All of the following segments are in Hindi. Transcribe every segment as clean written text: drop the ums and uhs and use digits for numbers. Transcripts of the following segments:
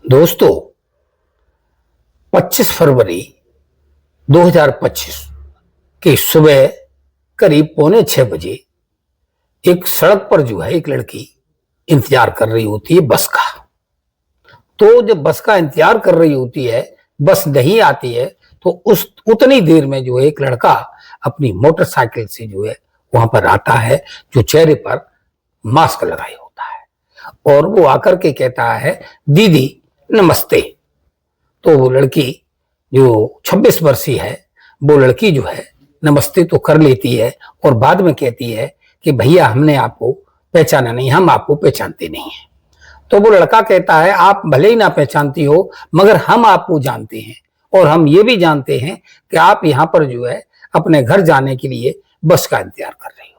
दोस्तों, 25 फरवरी 2025 की सुबह करीब 5:45 बजे एक सड़क पर जो है एक लड़की इंतजार कर रही होती है बस का। तो जब बस का इंतजार कर रही होती है, बस नहीं आती है, तो उस उतनी देर में जो है एक लड़का अपनी मोटरसाइकिल से जो है वहां पर आता है, जो चेहरे पर मास्क लगाए होता है, और वो आकर के कहता है, दीदी नमस्ते। तो वो लड़की जो 26 वर्षीय है, वो लड़की जो है नमस्ते तो कर लेती है और बाद में कहती है कि भैया हमने आपको पहचाना नहीं, हम आपको पहचानते नहीं हैं। तो वो लड़का कहता है, आप भले ही ना पहचानती हो मगर हम आपको जानते हैं, और हम ये भी जानते हैं कि आप यहाँ पर जो है अपने घर जाने के लिए बस का इंतजार कर रही हो।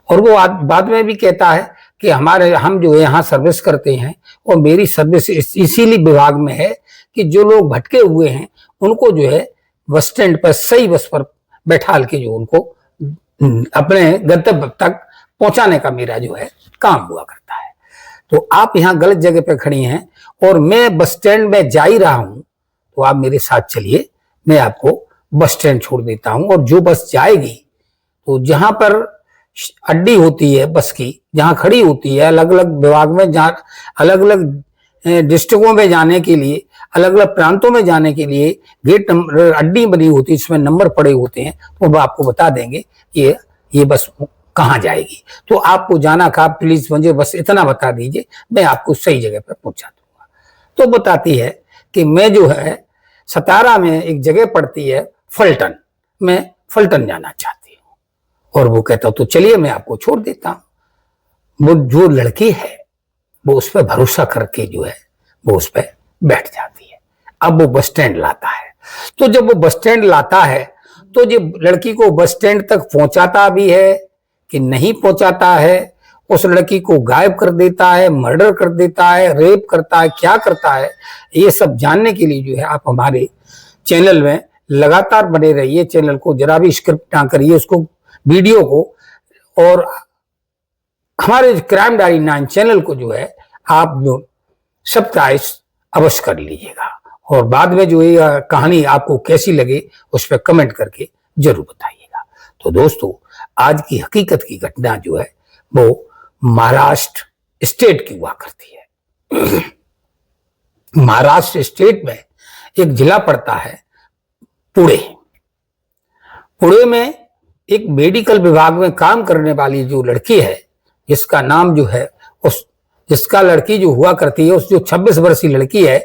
और वो बाद में भी कहता है कि हम जो है यहाँ सर्विस करते हैं, और मेरी सर्विस इसीलिए विभाग में है कि जो लोग भटके हुए हैं उनको जो है बस स्टैंड पर सही बस पर बैठाल के जो उनको अपने गंतव्य तक पहुंचाने का मेरा जो है काम हुआ करता है। तो आप यहाँ गलत जगह पे खड़ी हैं और मैं बस स्टैंड में जा ही रहा हूं, तो आप मेरे साथ चलिए, मैं आपको बस स्टैंड छोड़ देता हूं। और जो बस जाएगी तो जहां पर अड्डी होती है बस की, जहां खड़ी होती है, अलग अलग विभाग में, जहाँ अलग अलग डिस्ट्रिक्टों में जाने के लिए, अलग अलग प्रांतों में जाने के लिए गेट नंबर अड्डी बनी होती है, इसमें नंबर पड़े होते हैं, तो वो आपको बता देंगे ये बस कहाँ जाएगी। तो आपको जाना का प्लीज मुझे बस इतना बता दीजिए, मैं आपको सही जगह पर पहुंचा दूंगा। तो बताती है कि मैं जो है सतारा में एक जगह पड़ती है फलटन, मैं फलटन जाना चाहती हूँ। और वो कहता तो चलिए मैं आपको छोड़ देता हूँ। वो जो लड़की है वो उस पर भरोसा करके जो है वो उस पर बैठ जाती है। अब वो बस स्टैंड लाता है, तो जब वो बस स्टैंड लाता है तो जो लड़की को बस स्टैंड तक पहुंचाता भी है कि नहीं पहुंचाता है, उस लड़की को गायब कर देता है, मर्डर कर देता है, रेप करता है, क्या करता है, ये सब जानने के लिए जो है आप हमारे चैनल में लगातार बने रहिए। चैनल को जरा भी स्क्रिप्ट ना करिए, उसको वीडियो को, और हमारे क्राइम डायरी 9 चैनल को जो है आप जो सब्सक्राइब अवश्य कर लीजिएगा, और बाद में जो ये कहानी आपको कैसी लगे उस पर कमेंट करके जरूर बताइएगा। तो दोस्तों, आज की हकीकत की घटना जो है वो महाराष्ट्र स्टेट की हुआ करती है। महाराष्ट्र स्टेट में एक जिला पड़ता है पुणे। पुणे में एक मेडिकल विभाग में काम करने वाली जो लड़की है, जिसका नाम जो है जिसका लड़की जो हुआ करती है, उस जो 26 वर्षीय लड़की है,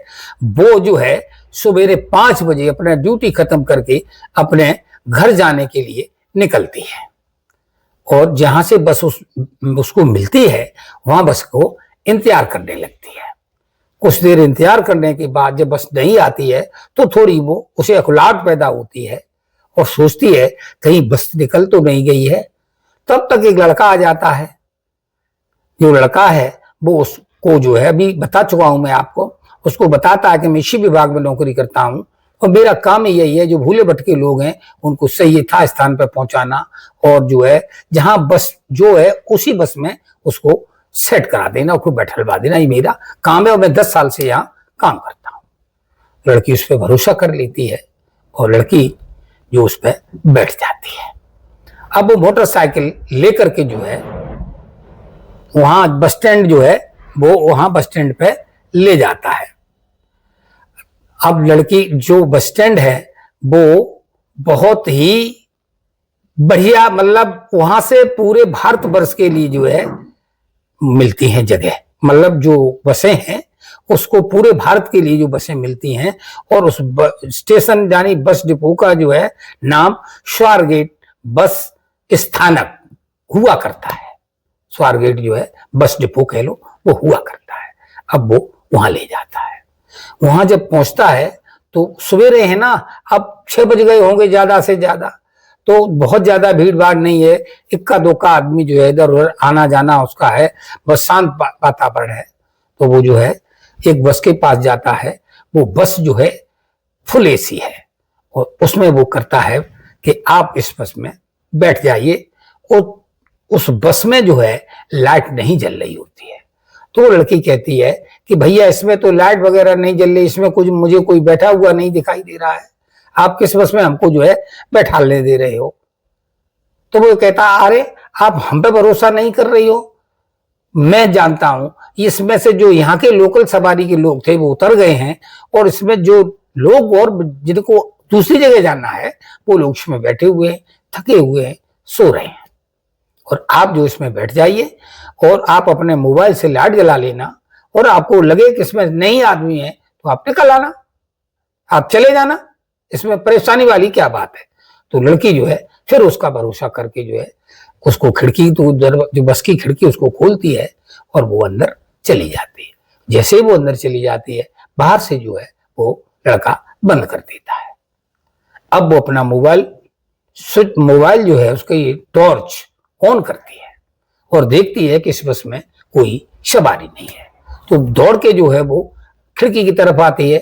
वो जो है सवेरे 5 बजे अपना ड्यूटी खत्म करके अपने घर जाने के लिए निकलती है, और जहां से बस उसको मिलती है वहां बस को इंतजार करने लगती है। कुछ देर इंतजार करने के बाद जब बस नहीं आती है तो थोड़ी वो उसे अकुलाहट पैदा होती है और सोचती है कहीं बस निकल तो नहीं गई है। तब तक एक लड़का आ जाता है। जो लड़का है वो उसको जो है, अभी बता चुका हूं मैं आपको, उसको बताता है कि मैं इसी विभाग में नौकरी करता हूं और मेरा काम ही यही है, जो भूले भटके लोग हैं उनको सही यथा स्थान पर पहुंचाना, और जो है जहां बस जो है उसी बस में उसको सेट करा देना, उसको बैठलवा देना, ये मेरा काम है और मैं 10 साल से यहाँ काम करता हूँ। लड़की उस पर भरोसा कर लेती है और लड़की जो उस पर बैठ जाती है। अब वो मोटरसाइकिल लेकर के जो है वहां बस स्टैंड जो है वो वहां बस स्टैंड पे ले जाता है। अब लड़की जो बस स्टैंड है वो बहुत ही बढ़िया, मतलब वहां से पूरे भारतवर्ष के लिए जो है मिलती हैं जगह, मतलब जो बसें हैं उसको पूरे भारत के लिए जो बसें मिलती हैं, और उस स्टेशन यानी बस डिपो का जो है नाम स्वारगेट बस स्थानक हुआ करता है। स्वारगेट जो है बस डिपो कह लो, वो हुआ करता है। अब वो वहां ले जाता है। वहां जब पहुंचता है तो सवेरे है ना, अब 6 बज गए होंगे ज्यादा से ज्यादा, तो बहुत ज्यादा भीड़ भाड़ नहीं है, इक्का दुक्का आदमी जो है इधर उधर आना जाना उसका है, बस शांत वातावरण है। तो वो जो है एक बस के पास जाता है। वो बस जो है फुल एसी है, और उसमें वो करता है कि आप इस बस में बैठ जाइए, और उस बस में जो है लाइट नहीं जल रही होती है। तो वो लड़की कहती है कि भैया इसमें तो लाइट वगैरह नहीं जल रही, इसमें कुछ मुझे कोई बैठा हुआ नहीं दिखाई दे रहा है, आप किस बस में हमको जो है बैठाने दे रहे हो। तो वो कहता अरे आप हम पे भरोसा नहीं कर रही हो, मैं जानता हूं इसमें से जो यहाँ के लोकल सवारी के लोग थे वो उतर गए हैं, और इसमें जो लोग और जिनको दूसरी जगह जाना है वो लोग इसमें बैठे हुए हैं, थके हुए हैं, सो रहे हैं, और आप जो इसमें बैठ जाइए और आप अपने मोबाइल से लाइट जला लेना, और आपको लगे कि इसमें नहीं आदमी है तो आप निकल आना, आप चले जाना, इसमें परेशानी वाली क्या बात है। तो लड़की जो है फिर उसका भरोसा करके जो है उसको खिड़की, तो जो बस की खिड़की उसको खोलती है और वो अंदर चली जाती है। जैसे ही वो अंदर चली जाती है बाहर से जो है वो लड़का बंद कर देता है। अब वो अपना मोबाइल जो है उसका ये टॉर्च ऑन करती है और देखती है कि इस बस में कोई सवारी नहीं है, तो दौड़ के जो है वो खिड़की की तरफ आती है,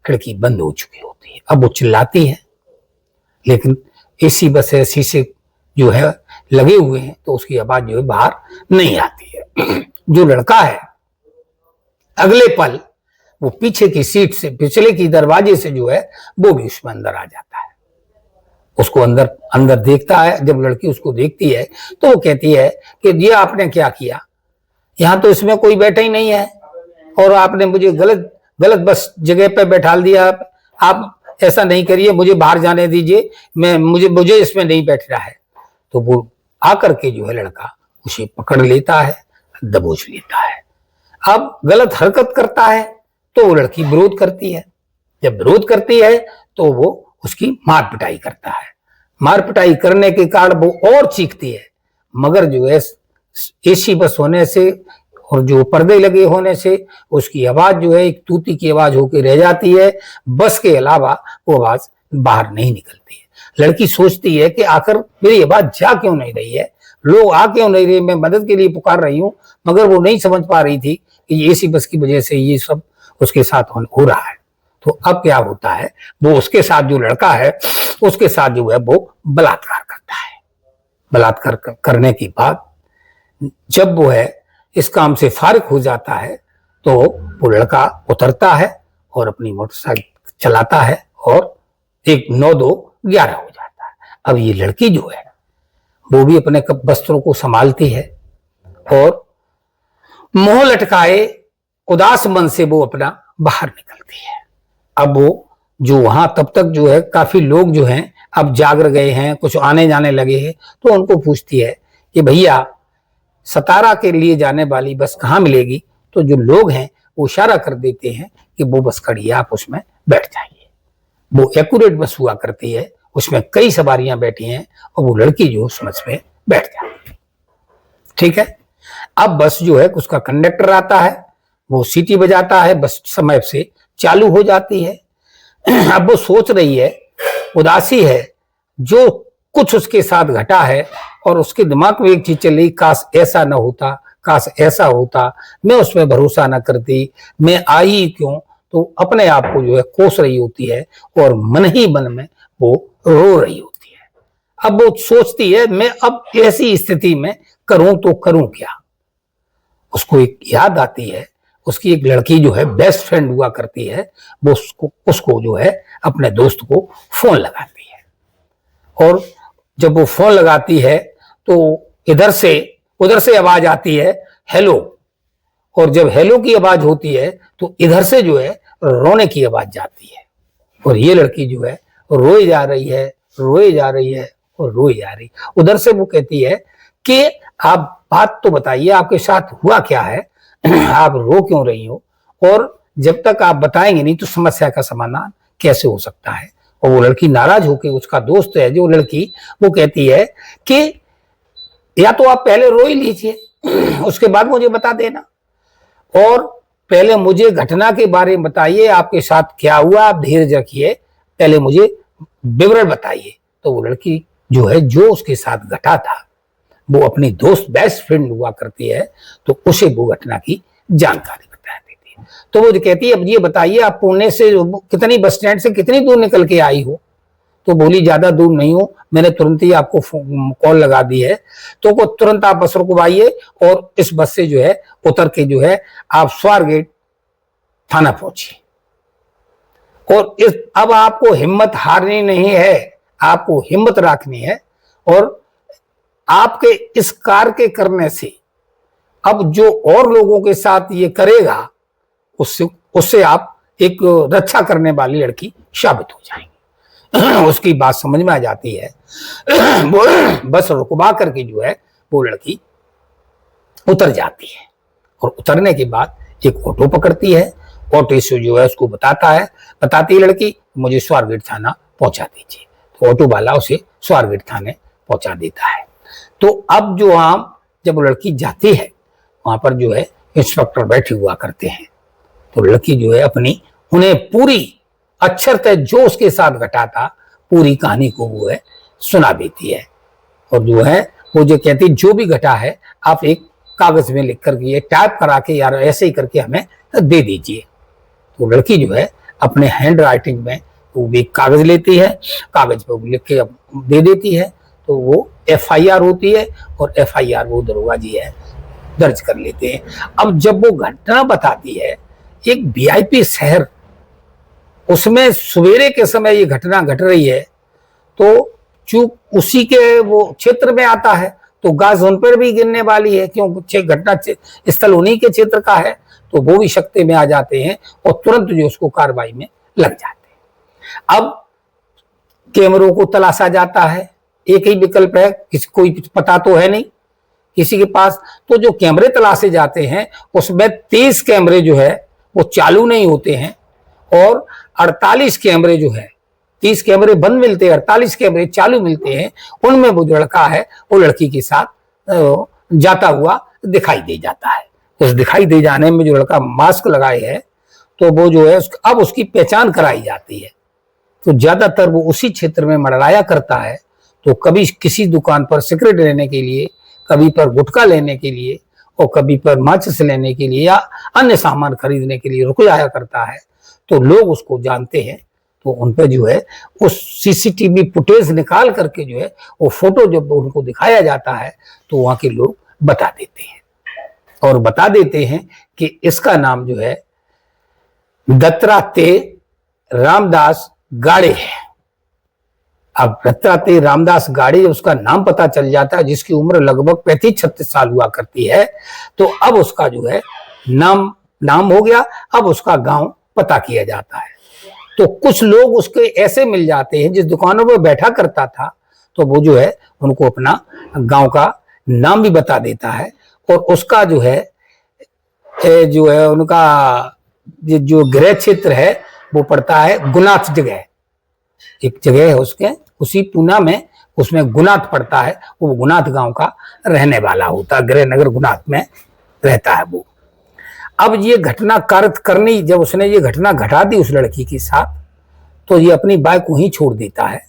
खिड़की बंद हो चुकी होती है। अब वो चिल्लाती है, लेकिन एसी बस है, शीशे जो है लगे हुए हैं, तो उसकी आवाज जो है बाहर नहीं आती है। जो लड़का है अगले पल वो पीछे की सीट से, पिछले की दरवाजे से जो है वो भी उसमें अंदर आ जाता है, उसको अंदर देखता है। जब लड़की उसको देखती है तो वो कहती है कि ये आपने क्या किया, यहाँ तो इसमें कोई बैठा ही नहीं है और आपने मुझे गलत बस जगह पे बैठा दिया, आप ऐसा नहीं करिए, मुझे बाहर जाने दीजिए, मुझे इसमें नहीं बैठना है। तो वो आकर के जो है लड़का उसे पकड़ लेता है, दबोच लेता है। अब गलत हरकत करता है तो वो लड़की विरोध करती है, जब विरोध करती है तो वो उसकी मार पिटाई करता है। मार पिटाई करने के कारण वो और चीखती है, मगर जो है एसी बस होने से और जो पर्दे लगे होने से उसकी आवाज जो है एक तूती की आवाज होकर रह जाती है, बस के अलावा वो आवाज बाहर नहीं निकलती है। लड़की सोचती है कि आखिर मेरी आवाज जा क्यों नहीं रही है, लोग आ क्यों नहीं रहे, मैं मदद के लिए पुकार रही हूं, मगर वो नहीं समझ पा रही थी कि एसी बस की वजह से ये सब उसके साथ हो रहा है। तो अब क्या होता है, वो उसके साथ जो लड़का है उसके साथ जो है वो बलात्कार करता है। बलात्कार करने के बाद जब वो है इस काम से फारिग हो जाता है तो वो लड़का उतरता है और अपनी मोटरसाइकिल चलाता है और 9-2-11 हो जाता है। अब ये लड़की जो है वो भी अपने वस्त्रों को संभालती है और मुंह लटकाए उदास मन से वो अपना बाहर निकलती है। अब वो जो वहां तब तक जो है काफी लोग जो हैं अब जाग गए हैं, कुछ आने जाने लगे हैं, तो उनको पूछती है कि भैया सतारा के लिए जाने वाली बस कहाँ मिलेगी। तो जो लोग हैं वो इशारा कर देते हैं कि वो बस खड़ी है, आप उसमें बैठ जाइए। वो एक्यूरेट बस हुआ करती है, उसमें कई सवारियां बैठी हैं और वो लड़की जो उस बस में बैठ जाती है। ठीक है, अब बस जो है उसका कंडक्टर आता है, वो सीटी बजाता है, बस समय से चालू हो जाती है। अब वो सोच रही है, उदासी है, जो कुछ उसके साथ घटा है और उसके दिमाग में एक चीज चल रही, काश ऐसा ना होता, काश ऐसा होता, मैं उसमें भरोसा ना करती, मैं आई क्यों। तो अपने आप को जो है कोस रही होती है और मन ही मन में वो रो रही होती है। अब वो सोचती है मैं अब ऐसी स्थिति में करूं तो करूं क्या। उसको एक याद आती है, उसकी एक लड़की जो है बेस्ट फ्रेंड हुआ करती है, वो उसको जो है अपने दोस्त को फोन लगाती है और जब वो फोन लगाती है तो उधर से आवाज आती है हेलो, और जब हेलो की आवाज होती है तो इधर से जो है रोने की आवाज जाती है और ये लड़की जो है रोए जा रही है, रोए जा रही है और रोए जा रही। उधर से वो कहती है कि आप बात तो बताइए, आपके साथ हुआ क्या है, आप रो क्यों रही हो, और जब तक आप बताएंगे नहीं तो समस्या का समाधान कैसे हो सकता है। और वो लड़की नाराज होकर, उसका दोस्त है जो लड़की, वो कहती है कि या तो आप पहले रो ही लीजिए उसके बाद मुझे बता देना, और पहले मुझे घटना के बारे में बताइए, आपके साथ क्या हुआ, आप धीरज रखिए, पहले मुझे विवरण बताइए। तो वो लड़की जो है, जो उसके साथ घटा था, वो अपनी दोस्त बेस्ट फ्रेंड हुआ करती है, तो उसे वो घटना की जानकारी बता देती है। तो वो कहती है अब ये बताइए आप पुणे से कितनी बस स्टैंड से कितनी दूर निकल के आई हो। तो बोली ज्यादा दूर नहीं हूं, मैंने तुरंत ही आपको कॉल लगा दी है, तो को तुरंत आप बस रुकवाइए और इस बस से जो है उतर के जो है आप स्वारगेट थाना पहुंचिए। और इस अब आपको हिम्मत हारनी नहीं है, आपको हिम्मत रखनी है। और आपके इस कार्य के करने से अब जो और लोगों के साथ ये करेगा उससे आप एक रक्षा करने वाली लड़की साबित हो जाएंगी। उसकी बात समझ में आ जाती है। वो बस रुकवा करके जो है वो लड़की उतर जाती है और उतरने के बाद एक ऑटो पकड़ती है। ऑटो से जो है उसको बताती है लड़की, मुझे स्वारगेट थाना पहुंचा दीजिए। तो ऑटो वाला उसे स्वारगेट थाने पहुंचा देता है। तो अब जो जब लड़की जाती है वहां पर जो है इंस्पेक्टर बैठे हुआ करते हैं। तो लड़की जो है अपनी उन्हें पूरी अक्षरतः जो उसके साथ घटा था पूरी कहानी को वो है सुना देती है। और जो है वो जो कहती जो भी घटा है आप एक कागज में लिख करके ये टाइप करा के यार ऐसे ही करके हमें दे दीजिए। तो लड़की जो है अपने हैंड राइटिंग में वो भी कागज लेती है, कागज पे वो लिख के दे देती है। तो वो FIR होती है और FIR वो दरोगा जी है दर्ज कर लेते हैं। अब जब वो घटना बताती है एक VIP शहर, उसमें सवेरे के समय ये घटना घट रही है, तो चूक उसी के वो क्षेत्र में आता है तो गाज उन पर भी गिरने वाली है, क्योंकि घटना स्थल उन्हीं के क्षेत्र का है। तो वो भी शक्ति में आ जाते हैं और तुरंत जो उसको कार्रवाई में लग जाते हैं। अब कैमरों को तलाशा जाता है, एक ही विकल्प है, किसी कोई पता तो है नहीं किसी के पास। तो जो कैमरे तलाशे जाते हैं उसमें 30 कैमरे जो है वो चालू नहीं होते हैं और 48 कैमरे जो है, 30 कैमरे बंद मिलते हैं, 48 कैमरे चालू मिलते हैं। उनमें वो जो लड़का है वो लड़की के साथ जाता हुआ दिखाई दे जाता है। उस दिखाई दे जाने में जो लड़का मास्क लगाए है तो वो जो है अब उसकी पहचान कराई जाती है। तो ज्यादातर वो उसी क्षेत्र में मंडराया करता है। तो कभी किसी दुकान पर सिगरेट लेने के लिए, कभी पर गुटखा लेने के लिए और कभी पर माचिस लेने के लिए या अन्य सामान खरीदने के लिए रुक जाया करता है। तो लोग उसको जानते हैं, तो उन पर जो है उस CCTV फुटेज निकाल करके जो है वो फोटो जब उनको दिखाया जाता है तो वहां के लोग बता देते हैं और बता देते हैं कि इसका नाम जो है दत्तात्रेय रामदास गाड़े है। अब दत्तात्रेय रामदास गाड़े उसका नाम पता चल जाता है, जिसकी उम्र लगभग 35-36 साल हुआ करती है। तो अब उसका जो है नाम हो गया, अब उसका गांव पता किया जाता है। तो कुछ लोग उसके ऐसे मिल जाते हैं जिस दुकानों पर बैठा करता था, तो वो जो है उनको अपना गांव का नाम भी बता देता है। और उसका जो है उनका जो गृह क्षेत्र है वो पड़ता है गुनाथ जगह, एक जगह है उसके उसी पूना में, उसमें गुनाथ पड़ता है। वो गुनाथ गांव का रहने वाला होता है, गृह नगर गुनाथ में रहता है वो। अब ये घटना करनी, जब उसने ये घटना घटा दी उस लड़की के साथ, तो ये अपनी बाइक वहीं छोड़ देता है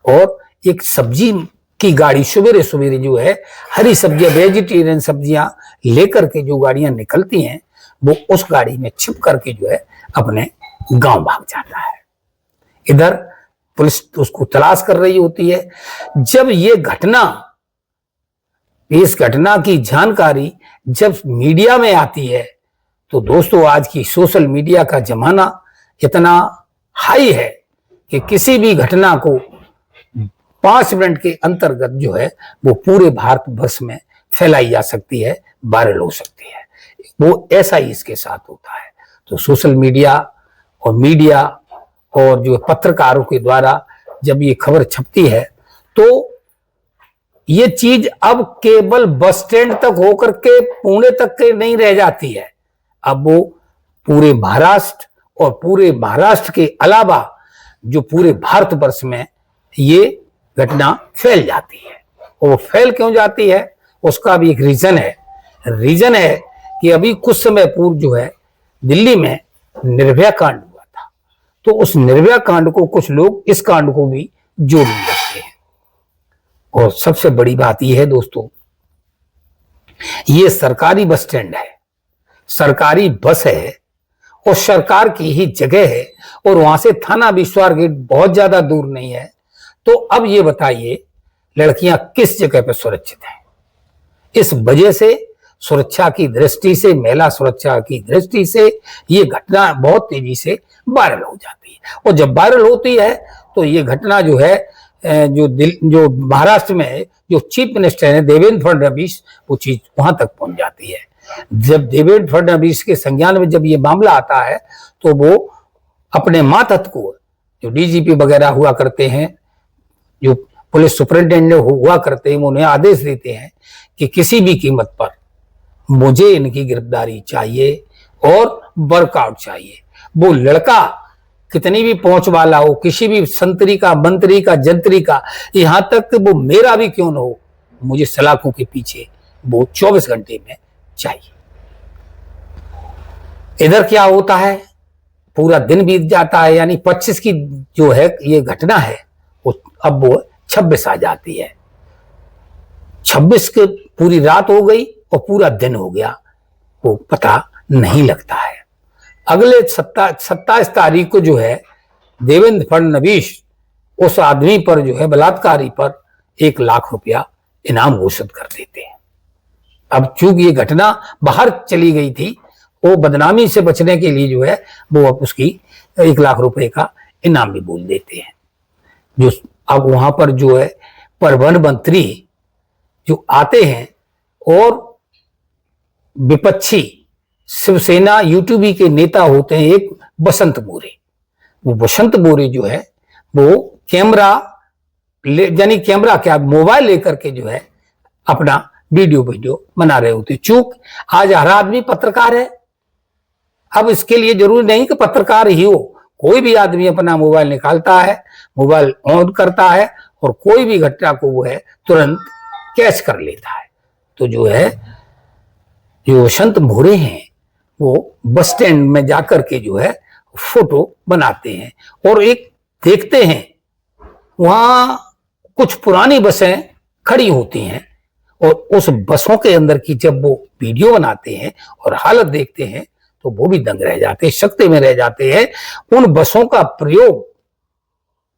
और एक सब्जी की गाड़ी सवेरे सवेरे जो है हरी सब्जियां, वेजिटेरियन सब्जियां लेकर के जो गाड़ियां निकलती हैं वो उस गाड़ी में छिप करके जो है अपने गांव भाग जाता है। इधर पुलिस उसको तलाश कर रही होती है। जब इस घटना की जानकारी जब मीडिया में आती है, तो दोस्तों आज की सोशल मीडिया का जमाना इतना हाई है कि किसी भी घटना को 5 मिनट के अंतर्गत जो है वो पूरे भारत वर्ष में फैलाई जा सकती है, वायरल हो सकती है। वो ऐसा ही इसके साथ होता है। तो सोशल मीडिया और मीडिया और जो पत्रकारों के द्वारा जब ये खबर छपती है, तो ये चीज अब केवल बस स्टैंड तक होकर के पुणे तक के नहीं रह जाती है, अब वो पूरे महाराष्ट्र और पूरे महाराष्ट्र के अलावा जो पूरे भारतवर्ष में ये घटना फैल जाती है। और वो फैल क्यों जाती है उसका भी एक रीजन है कि अभी कुछ समय पूर्व जो है दिल्ली में निर्भया कांड हुआ था। तो उस निर्भया कांड को कुछ लोग इस कांड को भी जोड़ने लगते हैं। और सबसे बड़ी बात यह है दोस्तों, ये सरकारी बस स्टैंड है, सरकारी बस है और सरकार की ही जगह है। और वहां से थाना भी स्वारगेट बहुत ज्यादा दूर नहीं है। तो अब ये बताइए लड़कियां किस जगह पर सुरक्षित हैं? इस वजह से सुरक्षा की दृष्टि से, महिला सुरक्षा की दृष्टि से ये घटना बहुत तेजी से वायरल हो जाती है। और जब वायरल होती है तो ये घटना जो है जो महाराष्ट्र में जो चीफ मिनिस्टर है देवेंद्र फडणवीस, वो चीज वहां तक पहुंच जाती है। जब देवेंद्र फडणवीस के संज्ञान में जब ये मामला आता है तो वो अपने मातहत को, जो डीजीपी वगैरह हुआ करते हैं, जो पुलिस सुपरिटेंडेंट हुआ करते हैं, उन्हें आदेश देते हैं कि किसी भी कीमत पर मुझे इनकी गिरफ्तारी चाहिए और वर्कआउट चाहिए। वो लड़का कितनी भी पहुंच वाला हो, किसी भी संतरी का, मंत्री का, जंत्री का, यहां तक वो मेरा भी क्यों न हो, मुझे सलाखों के पीछे वो 24 घंटे में चाहिए। इधर क्या होता है, पूरा दिन बीत जाता है, यानी 25 की जो है ये घटना है वो अब वो 26 आ जाती है। 26 के पूरी रात हो गई और पूरा दिन हो गया, वो पता नहीं लगता है। अगले 27 तारीख को जो है देवेंद्र फडणवीस उस आदमी पर जो है बलात्कारी पर 1 लाख रुपया इनाम घोषित कर देते हैं। अब चूंकि ये घटना बाहर चली गई थी, वो बदनामी से बचने के लिए जो है वो अब उसकी 1 लाख रुपए का इनाम भी बोल देते हैं। जो अब वहां पर जो है परिवहन मंत्री जो आते हैं और विपक्षी शिवसेना यूटीबी के नेता होते हैं एक बसंत मोरे। वो बसंत मोरे जो है वो कैमरा यानी कैमरा क्या मोबाइल लेकर के जो है अपना वीडियो बना रहे होते। चूक आज हर आदमी पत्रकार है। अब इसके लिए जरूरी नहीं कि पत्रकार ही हो, कोई भी आदमी अपना मोबाइल निकालता है, मोबाइल ऑन करता है और कोई भी घटना को वो है तुरंत कैच कर लेता है। तो जो है जो बसंत मोरे हैं वो बस स्टैंड में जाकर के जो है फोटो बनाते हैं और एक देखते हैं वहां कुछ पुरानी बसें खड़ी होती हैं और उस बसों के अंदर की जब वो वीडियो बनाते हैं और हालत देखते हैं तो वो भी दंग रह जाते हैं, शक्ति में रह जाते हैं। उन बसों का प्रयोग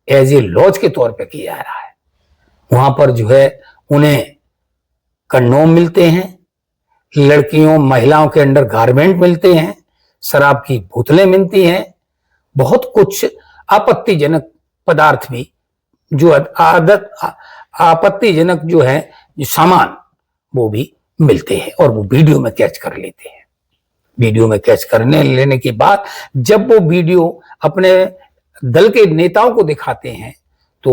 एज ए लॉज के तौर पे किया जा रहा है। वहां पर जो है उन्हें कंडोम मिलते हैं, लड़कियों महिलाओं के अंडर गारमेंट मिलते हैं, शराब की बोतलें मिलती हैं, बहुत कुछ आपत्तिजनक पदार्थ भी जो आपत्तिजनक जो है जो सामान वो भी मिलते हैं और वो वीडियो में कैच कर लेते हैं। वीडियो में कैच करने लेने के बाद जब वो वीडियो अपने दल के नेताओं को दिखाते हैं तो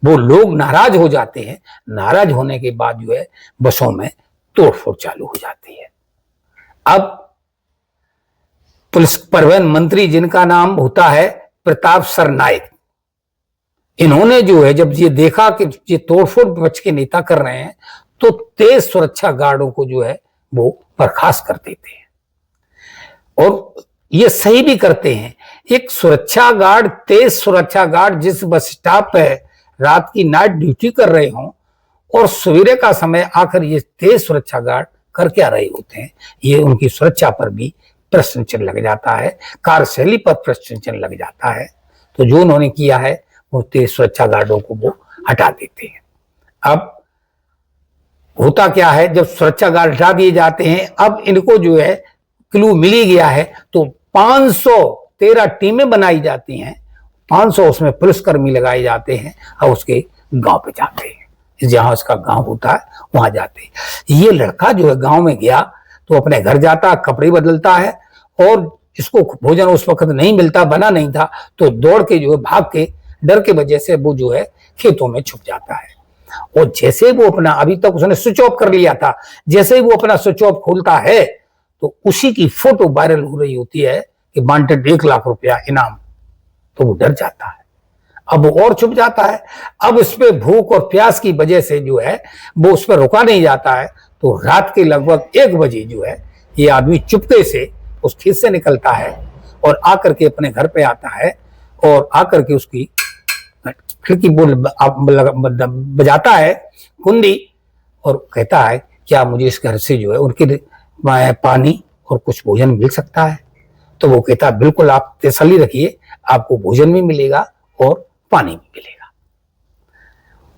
वो लोग नाराज हो जाते हैं। नाराज होने के बाद जो है बसों में तोड़फोड़ चालू हो जाती है। अब पुलिस परिवहन मंत्री जिनका नाम होता है प्रताप सरनाइक, इन्होंने जो है जब ये देखा कि ये तोड़फोड़ विपक्ष के नेता कर रहे हैं तो तेज सुरक्षा गार्डों को जो है वो बर्खास्त कर देते हैं और ये सही भी करते हैं। एक सुरक्षा गार्ड, तेज सुरक्षा गार्ड जिस बस स्टॉप पे रात की नाइट ड्यूटी कर रहे हों और सवेरे का समय आकर ये तेज सुरक्षा गार्ड कर क्या रहे होते हैं, ये उनकी सुरक्षा पर भी प्रश्न चिन्ह लग जाता है, कार्यशैली पर प्रश्न चिन्ह लग जाता है। तो जो उन्होंने किया है वो तेज सुरक्षा गार्डों को वो हटा देते हैं। अब होता क्या है, जब सुरक्षा गार्ड हटा दिए जाते हैं अब इनको जो है क्लू मिल ही गया है तो 513 टीमें बनाई जाती हैं, 500 उसमें पुलिसकर्मी लगाए जाते हैं और उसके गांव पे जाते हैं, जहां उसका गांव होता है वहां जाते हैं। ये लड़का जो है गांव में गया तो अपने घर जाता, कपड़े बदलता है और इसको भोजन उस वक्त नहीं मिलता, बना नहीं था, तो दौड़ के जो है भाग के डर के वजह से वो जो है खेतों में छुप जाता है। और जैसे वो अपना, अभी तक उसने स्विच ऑफ कर लिया था, जैसे ही वो अपना स्विच ऑफ खोलता है तो उसी की फोटो वायरल हो रही होती है कि वांटेड 1 लाख रुपया इनाम। तो वो डर जाता है, अब वो और छुप जाता है। अब उस पर भूख और प्यास की वजह से जो है वो उस पर रुका नहीं जाता है। तो रात के लगभग 1 बजे जो है ये आदमी चुपके से उस खेत से निकलता है और आकर के अपने घर पे आता है और आकर के उसकी खिड़की बजाता है कुंडी और कहता है क्या मुझे इस घर से जो है उनके पानी और कुछ भोजन मिल सकता है। तो वो कहता है बिल्कुल, आप तसल्ली रखिए, आपको भोजन भी मिलेगा और पानी भी मिलेगा।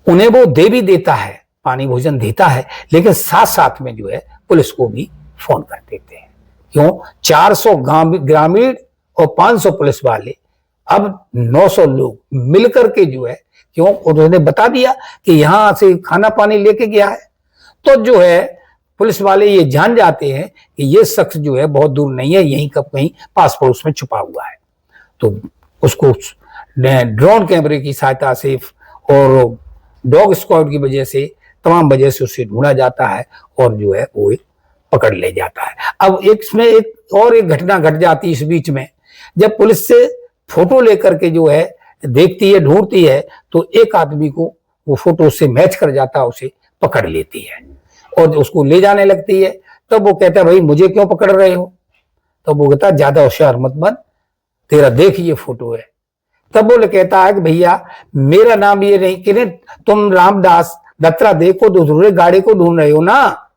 उन्हें वो दे भी देता है, पानी भोजन देता है, लेकिन साथ साथ में जो है पुलिस को भी फोन कर देते हैं। क्यों? 400 ग्रामीण और 500 पुलिस वाले, अब 900 लोग मिलकर के जो है, क्यों, उन्होंने बता दिया कि यहां से खाना पानी लेके गया है, तो जो है पुलिस वाले ये जान जाते हैं कि ये शख्स जो है बहुत दूर नहीं है, यहीं कहीं पास पड़ोस में छुपा हुआ है। तो उसको ड्रोन कैमरे की सहायता से और डॉग स्क्वाड की वजह से, तमाम वजह से उसे ढूंढा जाता है और जो है वो पकड़ ले जाता है। अब इसमें एक घटना घट जाती है इस बीच में, जब पुलिस से फोटो लेकर के जो है देखती है, ढूंढती है, तो एक आदमी को वो फोटो से मैच कर जाता है, उसे पकड़ लेती है और उसको ले जाने लगती है। तब वो कहता है भाई मुझे क्यों पकड़ रहे हो? तब वो कहता है ज्यादा होशियार मत बन, तेरा देख ये फोटो है। तब वो कहता है कि भैया मेरा नाम ये नहीं कि तुम रामदास दत्तात्रेय को दूसरे गाड़ी को ढूंढ रहे हो ना,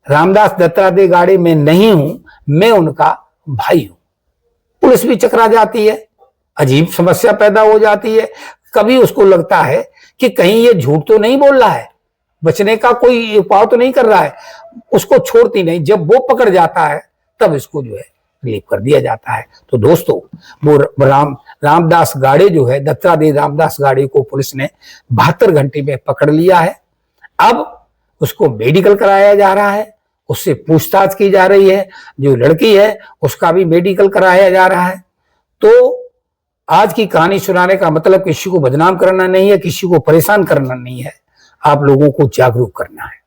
रामदास दत्तात्रेय गाड़ी में नहीं हूं, मैं उनका भाई हूं। पुलिस भी चकरा जाती है, अजीब समस्या पैदा हो जाती है। कभी उसको लगता है कि कहीं ये झूठ तो नहीं बोल रहा है, बचने का कोई उपाय तो नहीं कर रहा है, उसको छोड़ती नहीं। जब वो पकड़ जाता है तब इसको जो है रिलीव कर दिया जाता है। तो दोस्तों वो रामदास गाड़े जो है, दत्तात्रेय रामदास गाड़े को पुलिस ने 72 घंटे में पकड़ लिया है। अब उसको मेडिकल कराया जा रहा है, उससे पूछताछ की जा रही है, जो लड़की है उसका भी मेडिकल कराया जा रहा है। तो आज की कहानी सुनाने का मतलब किसी को बदनाम करना नहीं है, किसी को परेशान करना नहीं है, आप लोगों को जागरूक करना है।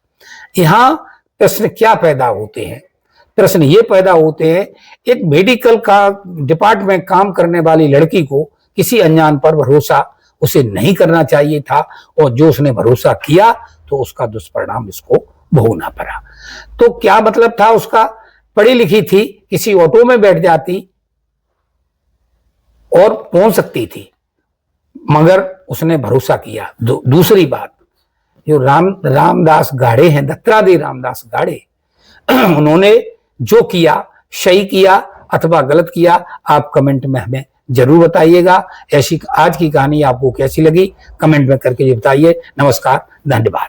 यहाँ प्रश्न क्या पैदा होते हैं? प्रश्न ये पैदा होते हैं, एक मेडिकल का डिपार्टमेंट काम करने वाली लड़की को किसी अनजान पर भरोसा उसे नहीं करना चाहिए था, और जो उसने भरोसा किया तो उसका दुष्परिणाम इसको भोगना पड़ा। तो क्या मतलब था उसका? पढ़ी लिखी थी, किसी ऑटो में बैठ जाती और पहुंच सकती थी, मगर उसने भरोसा किया। दूसरी बात, जो रामदास गाड़े हैं, दत्तात्रेय रामदास गाड़े, उन्होंने जो किया सही किया अथवा गलत किया, आप कमेंट में हमें जरूर बताइएगा। ऐसी आज की कहानी आपको कैसी लगी कमेंट में करके बताइए। नमस्कार, धन्यवाद।